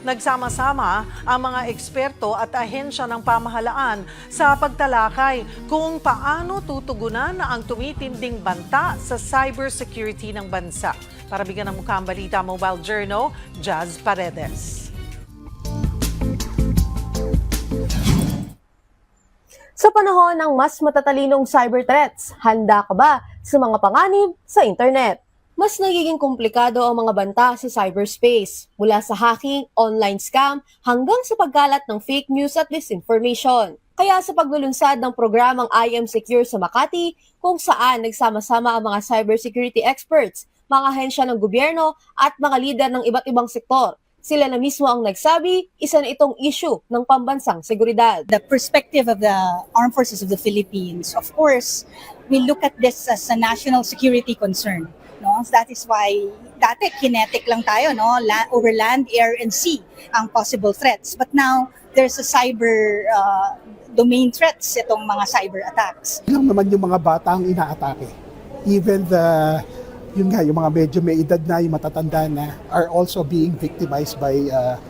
Nagsama-sama ang mga eksperto at ahensya ng pamahalaan sa pagtalakay kung paano tutugunan ang tumitinding banta sa cybersecurity ng bansa. Para bigyan ng mukha ang balita, Mobile Journal, Jazz Paredes. Sa panahon ng mas matatalinong cyber threats, handa ka ba sa mga panganib sa internet? Mas nagiging komplikado ang mga banta sa cyberspace, mula sa hacking, online scam, hanggang sa pagkalat ng fake news at disinformation. Kaya sa paglulunsad ng programang I Am Secure sa Makati, kung saan nagsama-sama ang mga cybersecurity experts, mga ahensya ng gobyerno at mga lider ng iba't ibang sektor, sila na mismo ang nagsabi, isa na itong issue ng pambansang seguridad. The perspective of the Armed Forces of the Philippines, of course, we look at this as a national security concern. No? That is why dati kinetic lang tayo, no? Over land, air, and sea ang possible threats. But now, there's a cyber domain threats, itong mga cyber attacks. Lang naman yung mga bata ang inaatake. Even yung mga medyo may edad na, yung matatanda na, are also being victimized by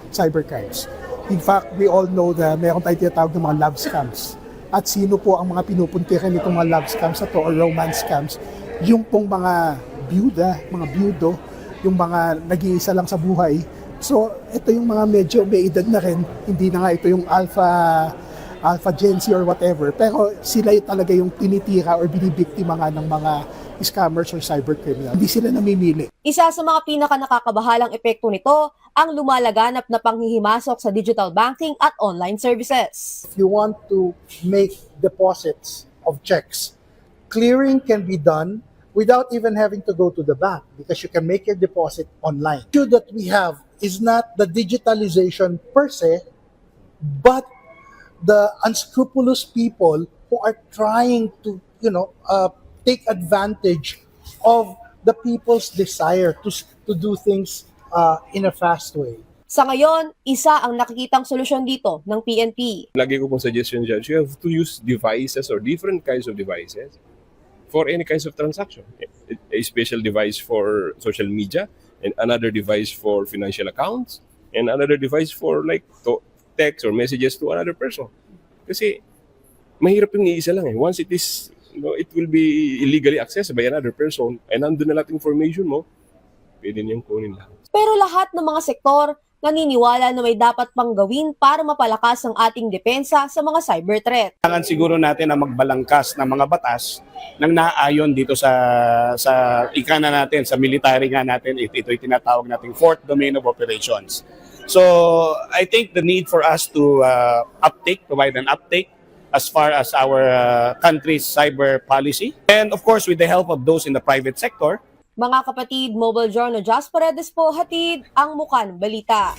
cybercrimes. In fact, we all know na mayroon tayong tinatawag ng mga love scams. At sino po ang mga pinupuntikan nitong mga love scams na to or romance scams? Yung pong mga byuda, mga byudo, yung mga nag-iisa lang sa buhay. So, ito yung mga medyo may edad na rin. Hindi na nga ito yung alpha Gen Z or whatever. Pero sila talaga yung tinitira or binibiktima nga ng mga scammers or cybercriminal. Hindi sila namimili. Isa sa mga pinaka-nakakabahalang epekto nito ang lumalaganap na panghihimasok sa digital banking at online services. If you want to make deposits of checks, clearing can be done without even having to go to the bank because you can make your deposit online. The issue that we have is not the digitalization per se, but the unscrupulous people who are trying to, take advantage of the people's desire to do things in a fast way. Sa ngayon, isa ang nakikitang solusyon dito ng PNP. Lagi ko pong suggestion, Judge, you have to use devices or different kinds of devices for any kinds of transaction. A special device for social media, and another device for financial accounts, and another device for text or messages to another person. Kasi mahirap yung iisa lang eh. Once it is, it will be illegally accessed by another person and nandun na lahat information mo, pwede niyang kunin lang. Pero lahat ng mga sektor naniniwala na may dapat pang gawin para mapalakas ang ating depensa sa mga cyber threat. Kailangan siguro natin na magbalangkas ng mga batas nang naayon dito sa ikana natin, sa military nga natin. Ito'y tinatawag nating fourth domain of operations. So I think the need for us to provide an uptake as far as our country's cyber policy. And of course, with the help of those in the private sector. Mga kapatid, Mobile Journal Jazz Paredes po, hatid ang mukha ng balita.